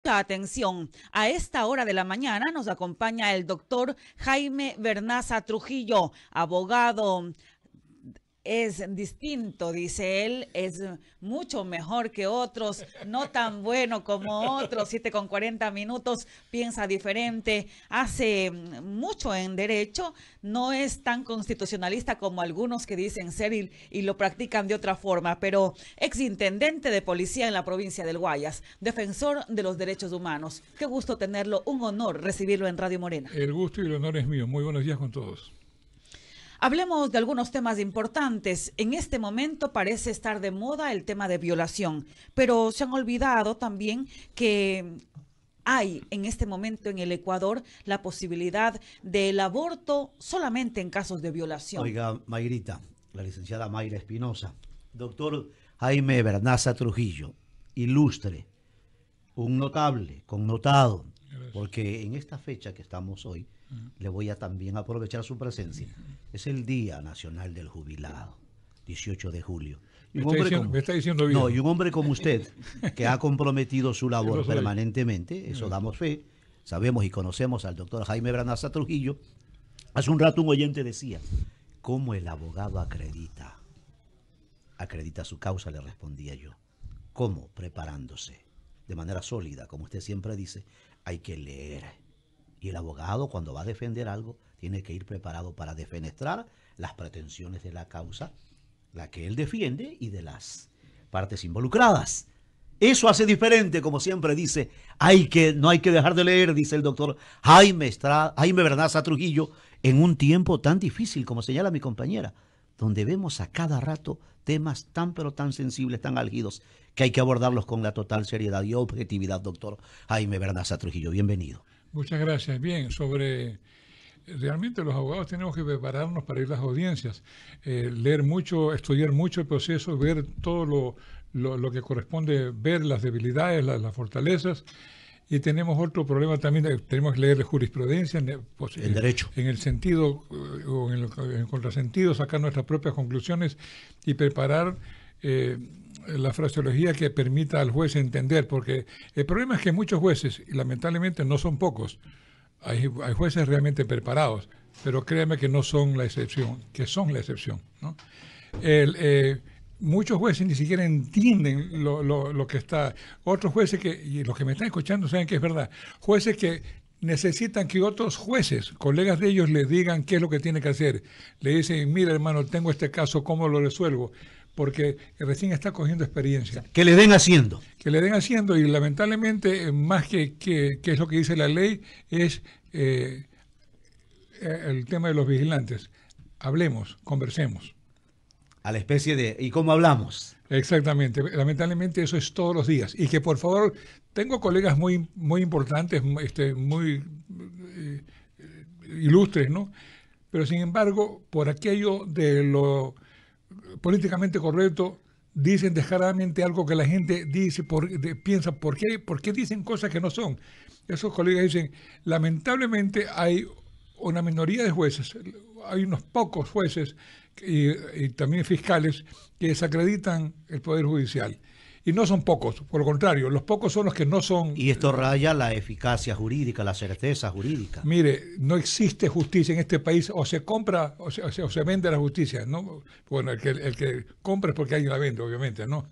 Mucha atención. A esta hora de la mañana nos acompaña el doctor Jaime Bernaza Trujillo, abogado. Es distinto, dice él, es mucho mejor que otros, no tan bueno como otros, 7:40, piensa diferente, hace mucho en derecho, no es tan constitucionalista como algunos que dicen ser y lo practican de otra forma, pero exintendente de policía en la provincia del Guayas, defensor de los derechos humanos. Qué gusto tenerlo, un honor recibirlo en Radio Morena. El gusto y el honor es mío. Muy buenos días con todos. Hablemos de algunos temas importantes. En este momento parece estar de moda el tema de violación, pero se han olvidado también que hay en este momento en el Ecuador la posibilidad del aborto solamente en casos de violación. Oiga, Mayrita, la licenciada Mayra Espinosa, doctor Jaime Bernaza Trujillo, ilustre, un notable, connotado, porque en esta fecha que estamos hoy, le voy a también aprovechar su presencia. Es el Día Nacional del Jubilado, 18 de julio. Y me está diciendo bien. No, y un hombre como usted, que ha comprometido su labor permanentemente, eso damos fe, sabemos y conocemos al doctor Jaime Bernaza Trujillo. Hace un rato un oyente decía, ¿cómo el abogado acredita su causa? Le respondía yo. ¿Cómo? Preparándose de manera sólida, como usted siempre dice, hay que leer. Y el abogado, cuando va a defender algo, tiene que ir preparado para defenestrar las pretensiones de la causa, la que él defiende, y de las partes involucradas. Eso hace diferente, como siempre dice, no hay que dejar de leer, dice el doctor Jaime Bernaza Trujillo, en un tiempo tan difícil, como señala mi compañera, donde vemos a cada rato temas tan pero tan sensibles, tan álgidos, que hay que abordarlos con la total seriedad y objetividad, doctor Jaime Bernaza Trujillo. Bienvenido. Muchas gracias. Bien, realmente los abogados tenemos que prepararnos para ir a las audiencias, leer mucho, estudiar mucho el proceso, ver todo lo que corresponde, ver las debilidades, las fortalezas. Y tenemos otro problema también, tenemos que leer jurisprudencia, el derecho. En el sentido o en el contrasentido, sacar nuestras propias conclusiones y preparar la fraseología que permita al juez entender, porque el problema es que muchos jueces, y lamentablemente no son pocos, hay jueces realmente preparados, pero créanme que no son la excepción, que son la excepción, ¿no? Muchos jueces ni siquiera entienden lo que está. Otros jueces y los que me están escuchando saben que es verdad, jueces que necesitan que otros jueces, colegas de ellos, les digan qué es lo que tiene que hacer. Le dicen, mira hermano, tengo este caso, ¿cómo lo resuelvo? Porque recién está cogiendo experiencia. Que le den haciendo. Que le den haciendo, y lamentablemente, más que es lo que dice la ley, es el tema de los vigilantes. Hablemos, conversemos. A la especie de, ¿y cómo hablamos? Exactamente. Lamentablemente eso es todos los días. Y que por favor, tengo colegas muy, muy importantes, muy ilustres, ¿no? Pero sin embargo, por aquello de lo políticamente correcto, dicen descaradamente algo que la gente dice, piensa, ¿por qué dicen cosas que no son? Esos colegas dicen, lamentablemente hay una minoría de jueces, hay unos pocos jueces y también fiscales que desacreditan el Poder Judicial. Y no son pocos, por lo contrario, los pocos son los que no son... Y esto raya la eficacia jurídica, la certeza jurídica. Mire, no existe justicia en este país, o se compra o se vende la justicia, ¿no? Bueno, el que compra es porque alguien la vende, obviamente, ¿no?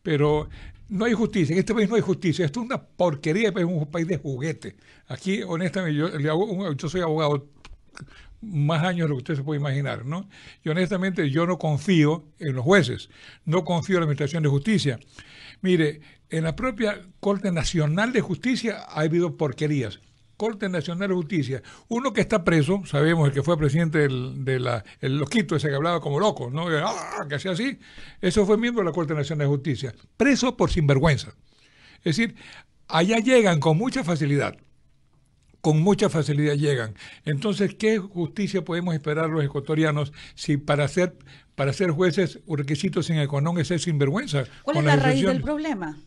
Pero no hay justicia, en este país no hay justicia, esto es una porquería, es un país de juguete. Aquí, honestamente, yo soy abogado más años de lo que usted se puede imaginar, ¿no? Y honestamente yo no confío en los jueces, no confío en la Administración de Justicia. Mire, en la propia Corte Nacional de Justicia ha habido porquerías. Corte Nacional de Justicia. Uno que está preso, sabemos, el que fue presidente el loquito ese que hablaba como loco, ¿no? Que hacía así. Eso fue miembro de la Corte Nacional de Justicia. Preso por sinvergüenza. Es decir, allá llegan con mucha facilidad. Con mucha facilidad llegan. Entonces, ¿qué justicia podemos esperar los ecuatorianos si para ser jueces un requisito sin económico es ser sinvergüenza? ¿Cuál es la raíz del problema,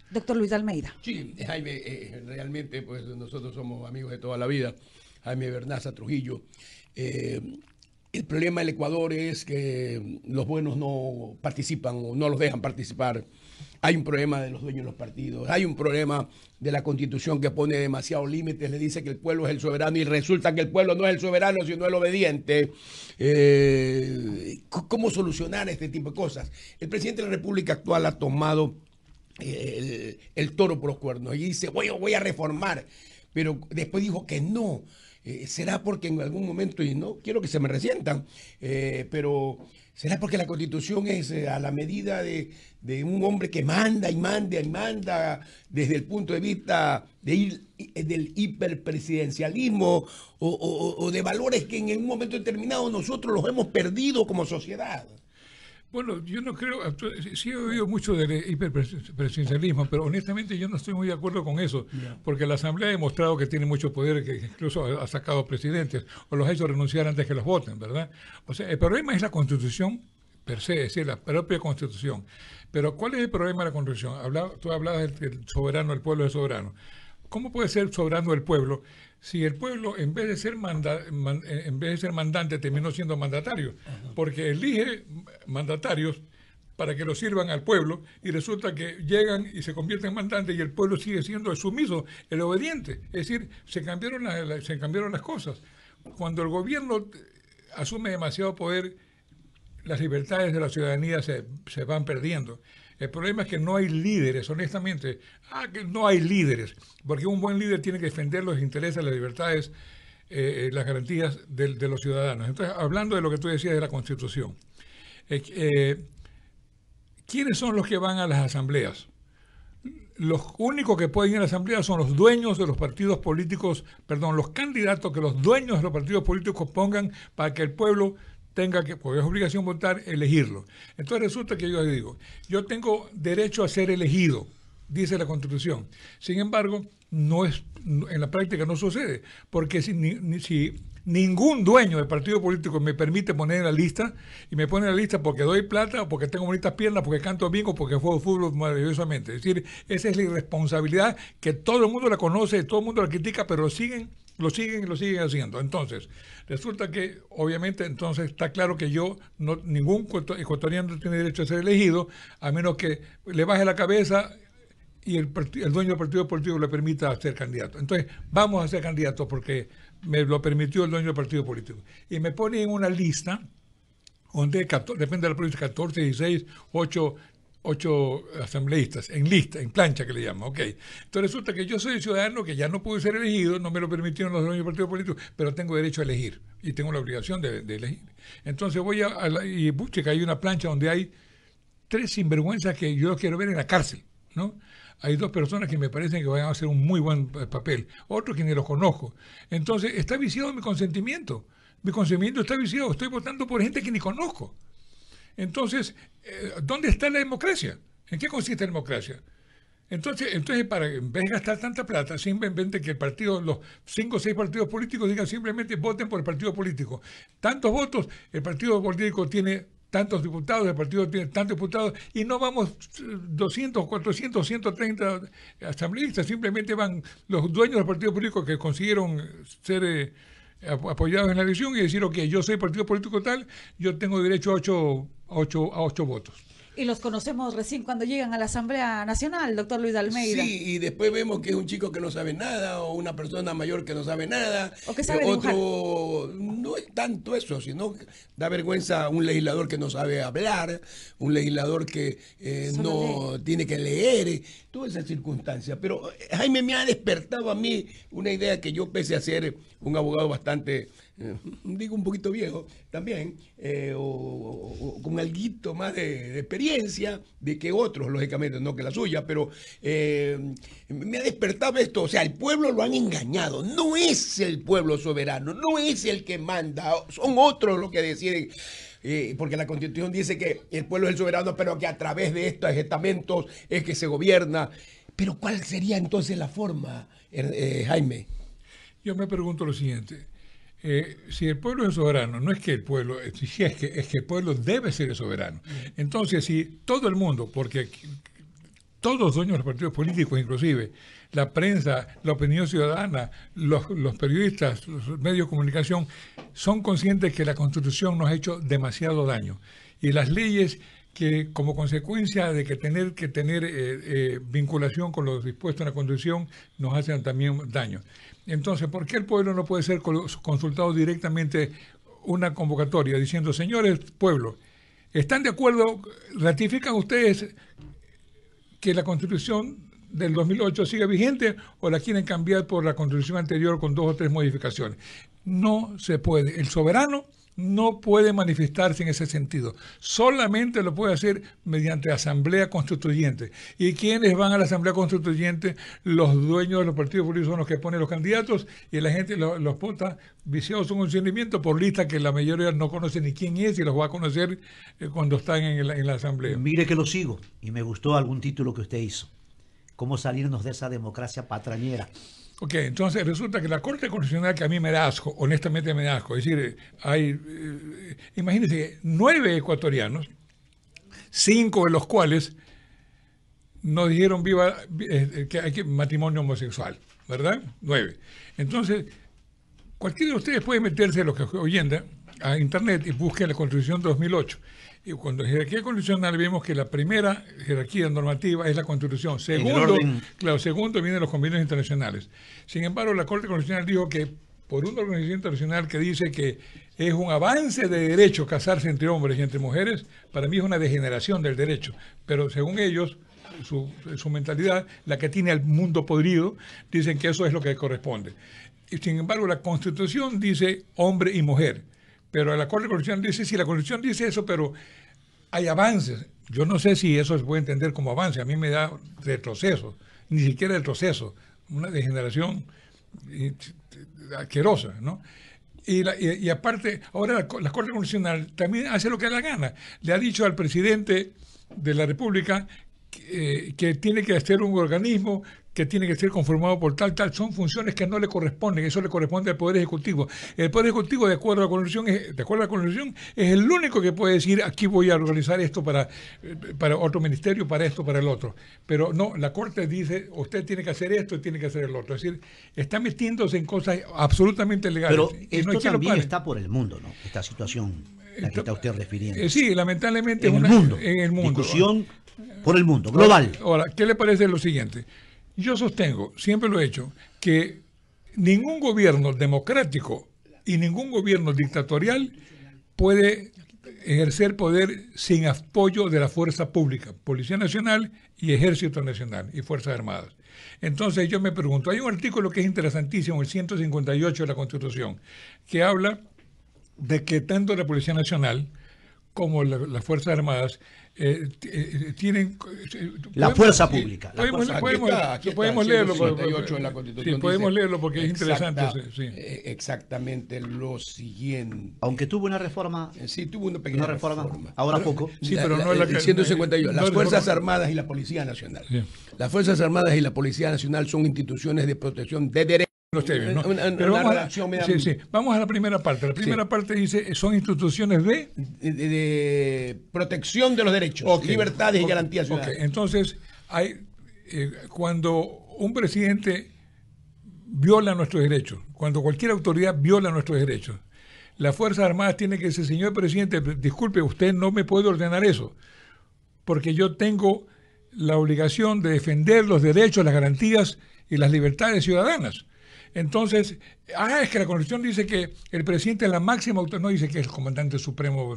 doctor Luis Almeida? Sí, Jaime, realmente pues nosotros somos amigos de toda la vida, Jaime Bernaza Trujillo. El problema del Ecuador es que los buenos no participan o no los dejan participar hay un problema de los dueños de los partidos, hay un problema de la Constitución que pone demasiados límites, le dice que el pueblo es el soberano y resulta que el pueblo no es el soberano, sino el obediente. ¿Cómo solucionar este tipo de cosas? El presidente de la República actual ha tomado el toro por los cuernos y dice, voy a reformar, pero después dijo que no. Será porque en algún momento, y no quiero que se me resientan, pero será porque la Constitución es a la medida de un hombre que manda y manda y manda desde el punto de vista del hiperpresidencialismo o de valores que en un momento determinado nosotros los hemos perdido como sociedad. Bueno, yo no creo, sí he oído mucho del hiperpresidencialismo, pero honestamente yo no estoy muy de acuerdo con eso, porque la Asamblea ha demostrado que tiene mucho poder, que incluso ha sacado presidentes, o los ha hecho renunciar antes que los voten, ¿verdad? O sea, el problema es la Constitución per se, es decir, la propia Constitución. Pero ¿cuál es el problema de la Constitución? Tú hablabas del soberano, el pueblo es soberano. ¿Cómo puede ser soberano el pueblo si el pueblo, en vez de ser mandante, terminó siendo mandatario? Porque elige mandatarios para que lo sirvan al pueblo y resulta que llegan y se convierten en mandantes y el pueblo sigue siendo el sumiso, el obediente. Es decir, se cambiaron las cosas. Cuando el gobierno asume demasiado poder, las libertades de la ciudadanía se van perdiendo. El problema es que no hay líderes, honestamente. Que no hay líderes, porque un buen líder tiene que defender los intereses, las libertades, las garantías de los ciudadanos. Entonces, hablando de lo que tú decías de la Constitución, ¿quiénes son los que van a las asambleas? Los únicos que pueden ir a la asamblea son los dueños de los partidos políticos, los candidatos que los dueños de los partidos políticos pongan para que el pueblo tenga que, porque es obligación votar, elegirlo. Entonces resulta que yo digo, yo tengo derecho a ser elegido, dice la Constitución. Sin embargo, en la práctica no sucede, porque si ningún dueño del partido político me permite poner en la lista, y me pone en la lista porque doy plata, o porque tengo bonitas piernas, porque canto bien, o porque juego fútbol maravillosamente. Es decir, esa es la irresponsabilidad que todo el mundo la conoce, todo el mundo la critica, pero lo siguen haciendo. Entonces, resulta que, obviamente, entonces está claro que ningún ecuatoriano tiene derecho a ser elegido, a menos que le baje la cabeza y el dueño del partido político le permita ser candidato. Entonces, vamos a ser candidatos porque me lo permitió el dueño del partido político. Y me pone en una lista, donde depende de la provincia, 14, 16, 8 asambleístas, en lista, en plancha que le llaman, ok. Entonces resulta que yo soy ciudadano que ya no pude ser elegido, no me lo permitieron los dueños del partido político, pero tengo derecho a elegir y tengo la obligación de elegir. Entonces y que hay una plancha donde hay 3 sinvergüenzas que yo quiero ver en la cárcel, ¿no? Hay 2 personas que me parecen que van a hacer un muy buen papel, otros que ni los conozco. Entonces está viciado mi consentimiento está viciado, estoy votando por gente que ni conozco. Entonces, ¿dónde está la democracia? ¿En qué consiste la democracia? Entonces en vez de gastar tanta plata, simplemente que los 5 o 6 partidos políticos digan simplemente voten por el partido político. Tantos votos, el partido político tiene tantos diputados, el partido tiene tantos diputados, y no vamos 200, 400, 130 asambleístas, simplemente van los dueños del partido político que consiguieron ser apoyados en la elección y decir, ok, yo soy partido político tal, yo tengo derecho a 8 votos. Y los conocemos recién cuando llegan a la Asamblea Nacional, doctor Luis Almeida. Sí, y después vemos que es un chico que no sabe nada, o una persona mayor que no sabe nada. O que sabe otro, no es tanto eso, sino da vergüenza un legislador que no sabe hablar, un legislador que no tiene que leer, toda esa circunstancia. Pero Jaime me ha despertado a mí una idea que yo, pese a ser un abogado bastante, digo un poquito viejo también, o con alguito más de experiencia de que otros, lógicamente, no que la suya, pero me ha despertado esto. O sea, el pueblo lo han engañado, no es el pueblo soberano, no es el que manda, son otros los que deciden. Porque la Constitución dice que el pueblo es el soberano, pero que a través de estos estamentos es que se gobierna. Pero ¿cuál sería entonces la forma, Jaime? Yo me pregunto lo siguiente. Si el pueblo es soberano, no es que el pueblo, es que el pueblo debe ser soberano. Entonces, si todo el mundo, porque todos los dueños de los partidos políticos, inclusive la prensa, la opinión ciudadana, los periodistas, los medios de comunicación, son conscientes que la Constitución nos ha hecho demasiado daño. Y las leyes que como consecuencia de que tener vinculación con lo dispuesto en la Constitución nos hacen también daño. Entonces, ¿por qué el pueblo no puede ser consultado directamente una convocatoria diciendo, señores pueblo, ¿están de acuerdo, ratifican ustedes que la Constitución del 2008 sigue vigente o la quieren cambiar por la Constitución anterior con 2 o 3 modificaciones? No se puede. El soberano no puede manifestarse en ese sentido. Solamente lo puede hacer mediante asamblea constituyente. ¿Y quiénes van a la asamblea constituyente? Los dueños de los partidos políticos son los que ponen los candidatos y la gente los vota viciados un consentimiento por lista que la mayoría no conoce ni quién es y los va a conocer cuando están en la asamblea. Mire que lo sigo y me gustó algún título que usted hizo. ¿Cómo salirnos de esa democracia patrañera? Ok, entonces resulta que la Corte Constitucional, que a mí me da asco, honestamente me da asco, es decir, hay, imagínense, 9 ecuatorianos, 5 de los cuales nos dijeron que hay matrimonio homosexual, ¿verdad? 9. Entonces, cualquiera de ustedes puede meterse, los que oyen, a internet y busquen la Constitución 2008. Y cuando jerarquía constitucional vemos que la primera jerarquía normativa es la Constitución. Segundo vienen los convenios internacionales. Sin embargo, la Corte Constitucional dijo que por una organización internacional que dice que es un avance de derecho casarse entre hombres y entre mujeres, para mí es una degeneración del derecho. Pero según ellos, su mentalidad, la que tiene al mundo podrido, dicen que eso es lo que corresponde. Y sin embargo, la Constitución dice hombre y mujer. Pero la Corte Constitucional dice, sí, la Constitución dice eso, pero hay avances. Yo no sé si eso se puede entender como avance. A mí me da retroceso, ni siquiera retroceso, una degeneración asquerosa, ¿no? Y aparte, ahora la Corte Constitucional también hace lo que le da gana. Le ha dicho al presidente de la República que tiene que hacer un organismo que tiene que ser conformado por tal, son funciones que no le corresponden, eso le corresponde al Poder Ejecutivo. El Poder Ejecutivo, de acuerdo a la Constitución, es el único que puede decir, aquí voy a organizar esto para otro ministerio, para esto, para el otro. Pero no, la Corte dice, usted tiene que hacer esto y tiene que hacer el otro. Es decir, está metiéndose en cosas absolutamente legales. Pero esto no también está por el mundo, ¿no? Esta situación a la que está usted refiriendo. Sí, lamentablemente en el mundo. Discusión por el mundo, global. Ahora, ¿qué le parece lo siguiente? Yo sostengo, siempre lo he hecho, que ningún gobierno democrático y ningún gobierno dictatorial puede ejercer poder sin apoyo de la fuerza pública, Policía Nacional y Ejército Nacional y Fuerzas Armadas. Entonces yo me pregunto, hay un artículo que es interesantísimo, el 158 de la Constitución, que habla de que tanto la Policía Nacional como las Fuerzas Armadas tienen la fuerza pública. Podemos leerlo. En la Constitución sí, podemos leerlo porque es interesante. Sí. Exactamente lo siguiente. Aunque tuvo una reforma. Sí, tuvo una pequeña reforma. Ahora poco. Sí, pero no es la 158. Las Fuerzas Armadas y la Policía Nacional. Sí. Las Fuerzas Armadas y la Policía Nacional son instituciones de protección de derechos. ¿no? Pero vamos a la primera parte. La primera parte dice, son instituciones de protección de los derechos, libertades y garantías ciudadanas. Entonces, cuando un presidente viola nuestros derechos, cuando cualquier autoridad viola nuestros derechos, las Fuerzas Armadas tienen que decir, señor presidente, disculpe, usted no me puede ordenar eso, porque yo tengo la obligación de defender los derechos, las garantías y las libertades ciudadanas. Entonces, es que la Constitución dice que el presidente es la máxima autoridad, no dice que es el comandante supremo,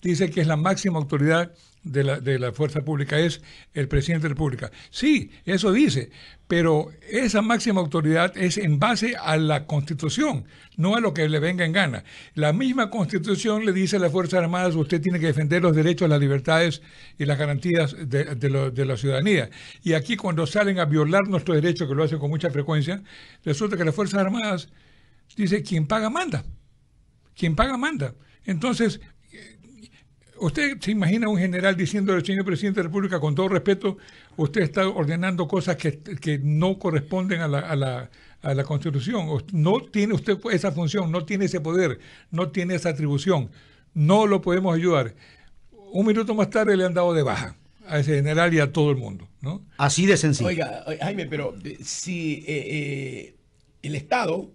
dice que es la máxima autoridad de la fuerza pública, es el presidente de la República. Sí, eso dice, pero esa máxima autoridad es en base a la Constitución, no a lo que le venga en gana. La misma Constitución le dice a las Fuerzas Armadas, usted tiene que defender los derechos, las libertades y las garantías de la ciudadanía. Y aquí cuando salen a violar nuestros derechos, que lo hacen con mucha frecuencia, resulta que las Fuerzas Armadas dice, quien paga manda. Quien paga manda. Entonces, usted se imagina un general diciendo al señor presidente de la República, con todo respeto, usted está ordenando cosas que no corresponden a la Constitución. No tiene usted esa función, no tiene ese poder, no tiene esa atribución. No lo podemos ayudar. Un minuto más tarde le han dado de baja a ese general y a todo el mundo, ¿no? Así de sencillo. Oiga, Jaime, pero si el Estado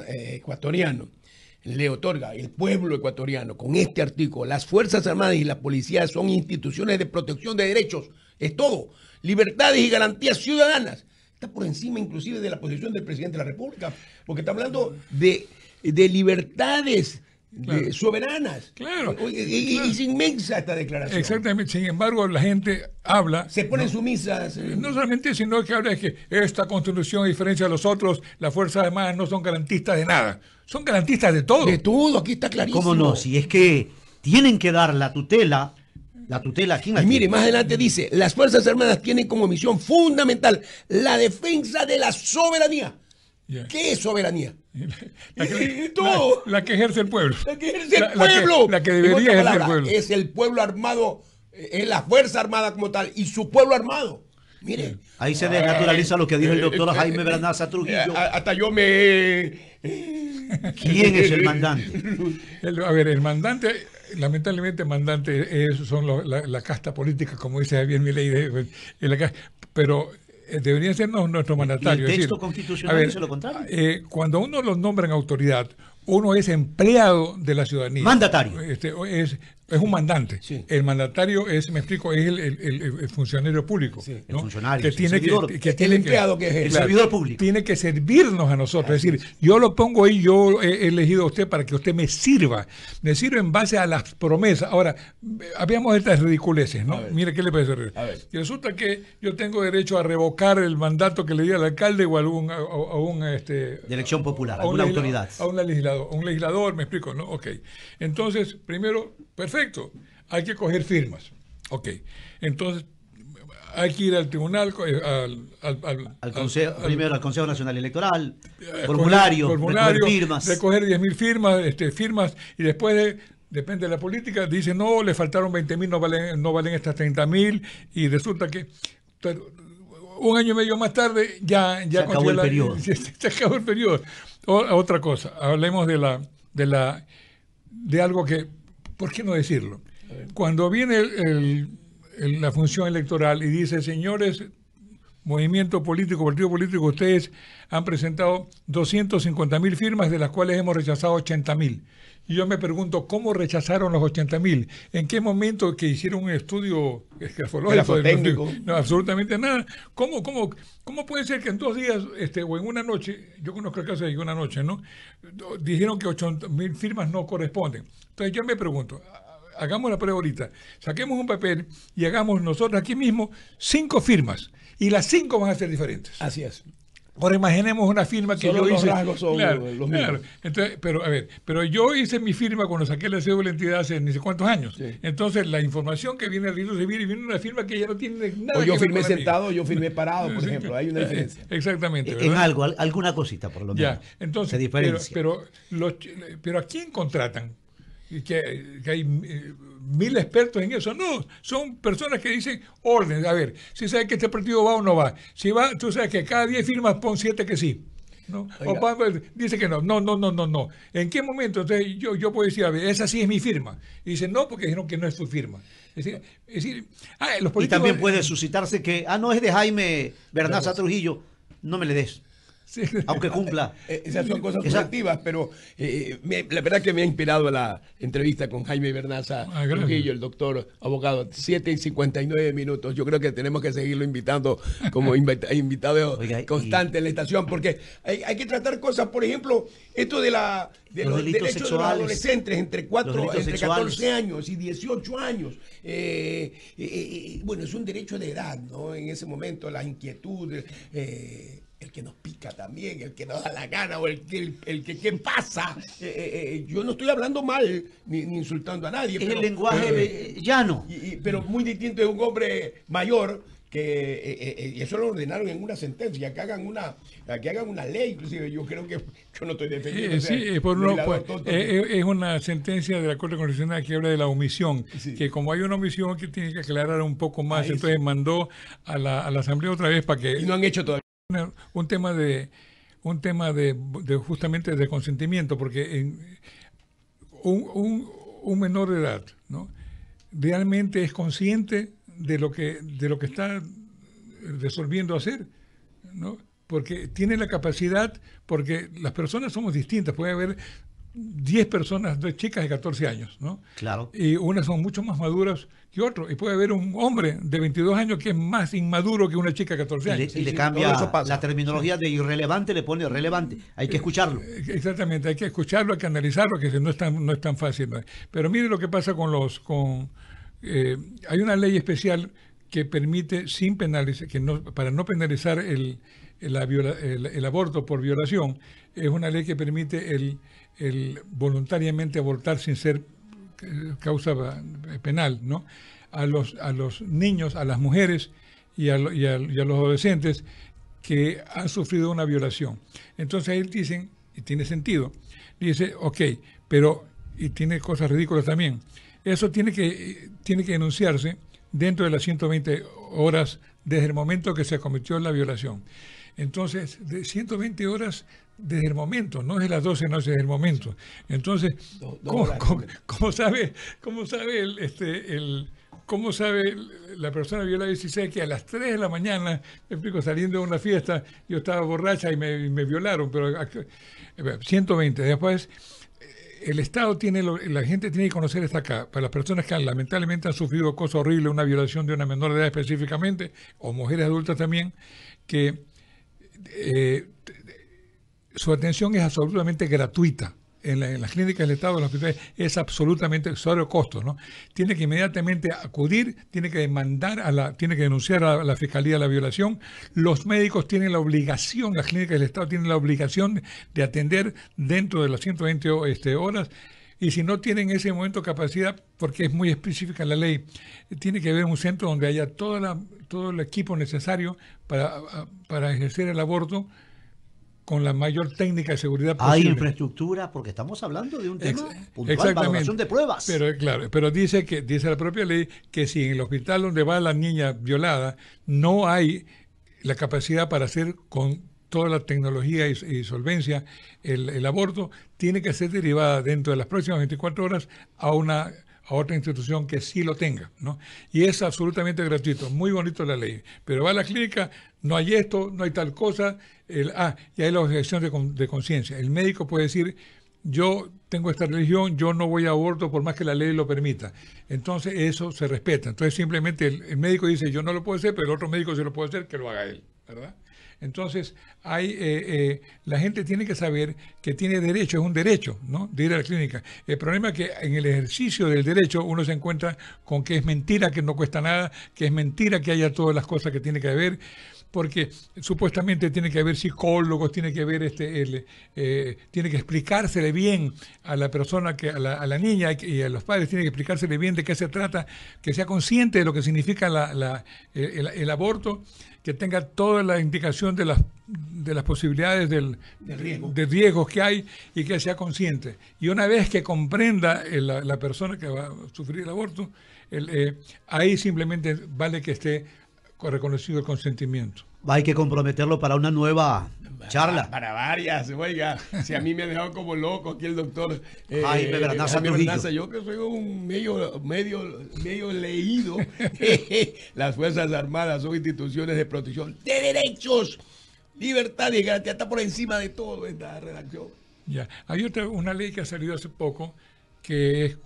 ecuatoriano le otorga el pueblo ecuatoriano con este artículo, las Fuerzas Armadas y la Policía son instituciones de protección de derechos, es todo, libertades y garantías ciudadanas, está por encima inclusive de la posición del presidente de la República, porque está hablando de libertades soberanas. Claro. Y es inmensa esta declaración. Exactamente. Sin embargo, la gente habla. Se ponen sumisas. No solamente, sino que habla de que esta constitución, a diferencia de los otros, las Fuerzas Armadas no son garantistas de nada. Son garantistas de todo. De todo, aquí está clarísimo. ¿Cómo no? Si es que tienen que dar la tutela ¿a quién? Y mire, más adelante dice, las Fuerzas Armadas tienen como misión fundamental la defensa de la soberanía. Yeah. ¿Qué es soberanía? Todo. La que ejerce el pueblo. La que ejerce el pueblo. La que debería ejercer el pueblo. Es el pueblo armado, es la Fuerza Armada como tal, y su pueblo armado. Mire. Ahí se desnaturaliza lo que dijo el doctor Jaime Bernaza Trujillo. Hasta yo me... ¿Quién es el mandante? A ver, el mandante, lamentablemente el mandante son la casta política, como dice Javier Milei, pero debería ser nuestro mandatario. ¿Y el texto constitucional dice lo contrario? Cuando uno los nombra en autoridad, uno es empleado de la ciudadanía. Mandatario. Es un mandante. Sí. El mandatario es, me explico, es el funcionario público. Sí, ¿no? el funcionario. Que tiene el empleado que es el servidor público. Tiene que servirnos a nosotros. Es decir, yo lo pongo ahí, yo he elegido a usted para que usted me sirva. Me sirve en base a las promesas. Ahora, habíamos estas ridiculeces, ¿no? Mire, ¿qué le parece? Y resulta que yo tengo derecho a revocar el mandato que le di al alcalde o a un de elección popular, a una autoridad. A un legislador, me explico, ¿no? Ok. Entonces, primero, perfecto, hay que coger firmas. Ok. Entonces, hay que ir al tribunal, primero al Consejo Nacional Electoral, formulario, recoger firmas. Recoger 10.000 firmas, y después depende de la política, dice no, le faltaron 20.000, no valen estas 30.000, y resulta que un año y medio más tarde ya se acabó el periodo. Se acabó el periodo. Otra cosa, hablemos de algo que, ¿por qué no decirlo? Cuando viene la función electoral y dice, señores, movimiento político, partido político, ustedes han presentado 250.000 firmas, de las cuales hemos rechazado 80.000. Y yo me pregunto, ¿cómo rechazaron los 80.000? ¿En qué momento que hicieron un estudio técnico? No, absolutamente nada. ¿Cómo puede ser que en 2 días o en una noche, yo conozco el caso de una noche, ¿no? Dijeron que 80.000 firmas no corresponden? Entonces yo me pregunto, hagamos la prueba ahorita, saquemos un papel y hagamos nosotros aquí mismo 5 firmas, y las 5 van a ser diferentes. Así es. Ahora imaginemos una firma que solo yo hice. Los rasgos son los mismos. Entonces, pero yo hice mi firma cuando saqué la cédula de identidad hace ni sé cuántos años. Sí. Entonces, la información que viene al registro civil y viene una firma que ya no tiene nada o yo que ver firmé con sentado, yo firmé parado, por ejemplo. Hay una diferencia. Exactamente. ¿verdad? En algo, alguna cosita por lo menos. Ya, entonces, se diferencia. Pero ¿a quién contratan? Que hay 1.000 expertos en eso. No, son personas que dicen orden. A ver, si sabes que este partido va o no va. Si va, tú sabes que cada 10 firmas pon 7 que sí. ¿No? O dice que no. No. ¿En qué momento? Entonces yo puedo decir, a ver, esa sí es mi firma. Y dice, no, porque dijeron que no es tu firma. Es decir los políticos, y también puede suscitarse que, no es de Jaime Bernaza Trujillo, no me le des. Sí. Aunque cumpla. Esas son cosas subjetivas, pero la verdad que me ha inspirado la entrevista con Jaime Bernaza Trujillo, el doctor abogado. 7:59. Yo creo que tenemos que seguirlo invitando como invitado constante en la estación, porque hay que tratar cosas, por ejemplo, esto de los derechos sexuales de los adolescentes entre 14 años y 18 años. Bueno, es un derecho de edad, ¿no? En ese momento, las inquietudes. El que nos pica también, el que nos da la gana, o el que ¿qué pasa? Yo no estoy hablando mal ni insultando a nadie. Es el lenguaje llano. Pero muy distinto de un hombre mayor que y eso lo ordenaron en una sentencia, que hagan una ley, inclusive. Yo creo que yo no estoy defendiendo. Es una sentencia de la Corte Constitucional que habla de la omisión, que como hay una omisión que tiene que aclarar un poco más, entonces mandó a la Asamblea otra vez para que... Y no han hecho todavía. Un tema de justamente de consentimiento, porque un menor de edad, ¿no? Realmente es consciente de lo que está resolviendo hacer, ¿no? Porque tiene la capacidad, porque las personas somos distintas, puede haber 10 personas, 2 chicas de 14 años, ¿no? Claro. Y unas son mucho más maduras que otros. Y puede haber un hombre de 22 años que es más inmaduro que una chica de 14 años. Y le sí, cambia todo eso pasa. la terminología de irrelevante, le pone relevante. Hay que escucharlo. Exactamente, hay que escucharlo, hay que analizarlo, que no es tan fácil, ¿no? Pero mire lo que pasa hay una ley especial que permite, sin penalizar, para no penalizar el aborto por violación, es una ley que permite el voluntariamente abortar sin ser causa penal, ¿no? A los niños, a las mujeres y a los adolescentes que han sufrido una violación. Entonces ahí dicen, y tiene sentido, dice, ok, pero, y tiene cosas ridículas también, eso tiene que denunciarse dentro de las 120 horas desde el momento que se cometió la violación. Entonces, de 120 horas desde el momento, no es las 12 noches, desde el momento. Entonces, ¿cómo sabe la persona violada 16 que a las 3 de la mañana, me explico, saliendo de una fiesta, yo estaba borracha y me violaron? Pero 120. Después, el Estado la gente tiene que conocer esta acá, para las personas que lamentablemente han sufrido cosas horribles, una violación de una menor de edad específicamente, o mujeres adultas también, que su atención es absolutamente gratuita. En las clínicas del Estado, en los hospitales, es absolutamente sobre costo, ¿no? Tiene que inmediatamente acudir, tiene que tiene que denunciar a la Fiscalía la violación. Los médicos tienen la obligación, las clínicas del Estado tienen la obligación de atender dentro de las 120 horas. Y si no tienen en ese momento capacidad, porque es muy específica la ley, tiene que haber un centro donde haya todo el equipo necesario para ejercer el aborto con la mayor técnica de seguridad posible. Hay infraestructura, porque estamos hablando de un tema puntual, valoración de pruebas. Pero claro, pero dice la propia ley que si en el hospital donde va la niña violada no hay la capacidad para hacer con toda la tecnología y solvencia el aborto, tiene que ser derivada dentro de las próximas 24 horas a otra institución que sí lo tenga, ¿no? Y es absolutamente gratuito, muy bonito la ley. Pero va a la clínica, no hay esto, no hay tal cosa, y hay la objeción de conciencia. El médico puede decir, yo tengo esta religión, yo no voy a aborto por más que la ley lo permita. Entonces eso se respeta. Entonces simplemente el médico dice, yo no lo puedo hacer, pero el otro médico sí lo puede hacer, que lo haga él, ¿verdad? Entonces, la gente tiene que saber que tiene derecho, es un derecho, ¿no?, de ir a la clínica. El problema es que en el ejercicio del derecho uno se encuentra con que es mentira, que no cuesta nada, que es mentira que haya todas las cosas que tiene que haber, porque supuestamente tiene que haber psicólogos, tiene que haber tiene que explicársele bien a la persona, a la niña y a los padres, tiene que explicársele bien de qué se trata, que sea consciente de lo que significa el aborto, que tenga toda la indicación de las posibilidades de riesgos que hay y que sea consciente. Y una vez que comprenda la persona que va a sufrir el aborto, ahí simplemente vale que esté reconocido el consentimiento. Hay que comprometerlo para una nueva charla. Para varias, oiga. Si a mí me ha dejado como loco aquí el doctor Jaime Bernaza Trujillo. Yo que soy un medio leído. Las Fuerzas Armadas son instituciones de protección de derechos, libertad y garantía. Está por encima de todo esta redacción. Ya. Hay una ley que ha salido hace poco que es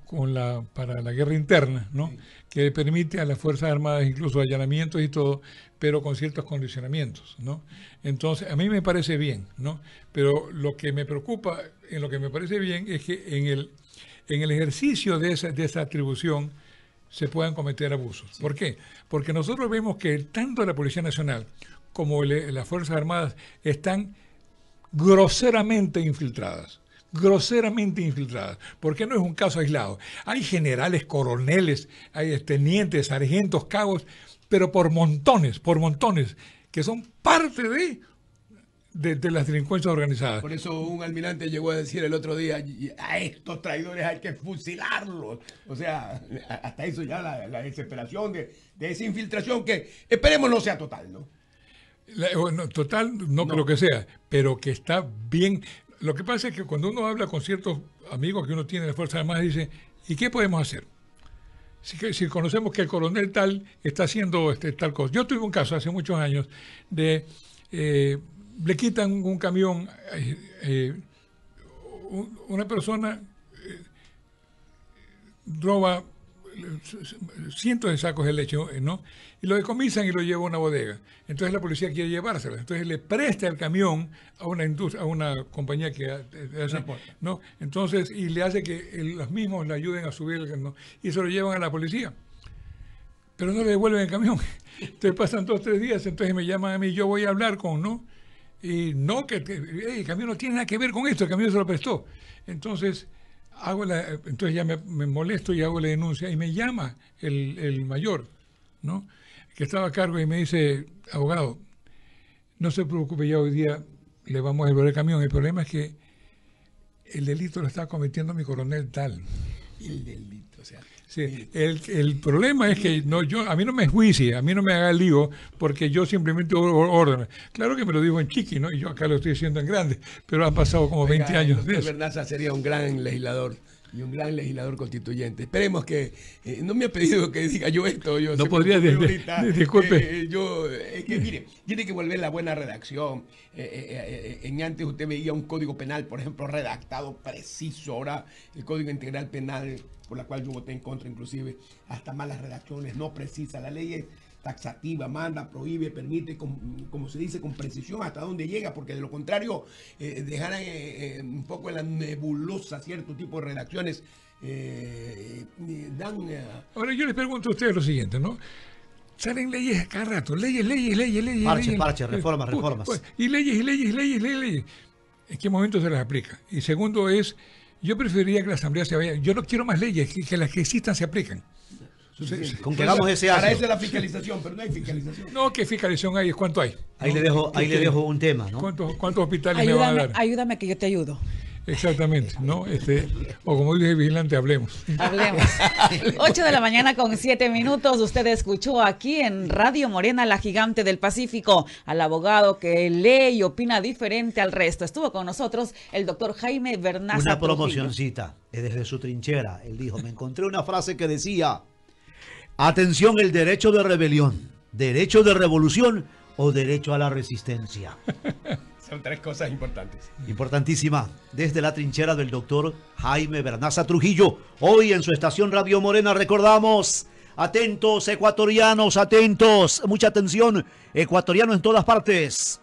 para la guerra interna, ¿no? Sí. Que permite a las Fuerzas Armadas incluso allanamientos y todo, pero con ciertos condicionamientos, ¿no? Entonces, a mí me parece bien, ¿no? Pero lo que me preocupa, en lo que me parece bien, es que en el ejercicio de esa atribución se puedan cometer abusos. Sí. ¿Por qué? Porque nosotros vemos que tanto la Policía Nacional como las Fuerzas Armadas están groseramente infiltradas, porque no es un caso aislado. Hay generales, coroneles, hay tenientes, sargentos, cabos, pero por montones, que son parte de las delincuencias organizadas. Por eso un almirante llegó a decir el otro día, a estos traidores hay que fusilarlos. O sea, hasta eso ya la desesperación de esa infiltración, que esperemos no sea total, ¿no? Total no creo que sea, pero que está bien. Lo que pasa es que cuando uno habla con ciertos amigos que uno tiene de las Fuerzas Armadas, dice, ¿y qué podemos hacer? Si conocemos que el coronel tal está haciendo tal cosa. Yo tuve un caso hace muchos años de le quitan un camión, una persona roba cientos de sacos de leche, ¿no? Y lo decomisan y lo lleva a una bodega. Entonces la policía quiere llevárselo. Entonces le presta el camión a una industria, a una compañía que hace, ¿no? Entonces, y le hace que los mismos le ayuden a subir ¿no? Y se lo llevan a la policía. Pero no le devuelven el camión. Entonces pasan 2 o 3 días, entonces me llaman a mí, yo voy a hablar con, ¿no? Y no, que el camión no tiene nada que ver con esto, el camión se lo prestó. Entonces entonces ya me molesto y hago la denuncia y me llama el mayor, ¿no? Que estaba a cargo y me dice, abogado, no se preocupe, ya hoy día le vamos a devolver el camión. El problema es que el delito lo está cometiendo mi coronel tal. El delito, o sea. Sí, el problema es que a mí no me enjuicie, a mí no me haga lío, porque yo simplemente ordeno. Claro que me lo digo en chiqui, ¿no? Y yo acá lo estoy diciendo en grande, pero han pasado como 20 años de eso. Vernaza sería un gran legislador y un gran legislador constituyente. Esperemos que... no me ha pedido que diga yo esto. Yo no podría, disculpe. Es que mire, tiene que volver la buena redacción. En antes usted veía un código penal, por ejemplo, redactado preciso. Ahora el Código Integral Penal, por la cual yo voté en contra, inclusive, hasta malas redacciones, no precisa. La ley es taxativa, manda, prohíbe, permite, como se dice, con precisión hasta dónde llega, porque de lo contrario dejarán un poco en la nebulosa cierto tipo de redacciones. Ahora yo les pregunto a ustedes lo siguiente, ¿no? Salen leyes cada rato, leyes. Parche, reformas. Y leyes. ¿En qué momento se las aplica? Y segundo es, yo preferiría que la Asamblea se vaya. Yo no quiero más leyes, que las que existan se aplican. Con que hagamos ese para eso es la fiscalización, pero no hay fiscalización. No, ¿qué fiscalización hay? ¿Cuánto hay? Ahí le dejo un tema, ¿no? ¿Cuántos hospitales me van a dar? Ayúdame que yo te ayudo. Exactamente, ¿no? O como dice Vigilante, hablemos. 8 de la mañana con 7 minutos. Usted escuchó aquí en Radio Morena, la gigante del Pacífico, al abogado que lee y opina diferente al resto. Estuvo con nosotros el doctor Jaime Vernaza Una Trujillo. promocioncita, desde su trinchera. Él dijo, me encontré una frase que decía, atención, el derecho de rebelión, derecho de revolución o derecho a la resistencia. Son 3 cosas importantes. Importantísima. Desde la trinchera del doctor Jaime Vernaza Trujillo. Hoy en su estación Radio Morena recordamos, atentos ecuatorianos, atentos, mucha atención, ecuatorianos en todas partes.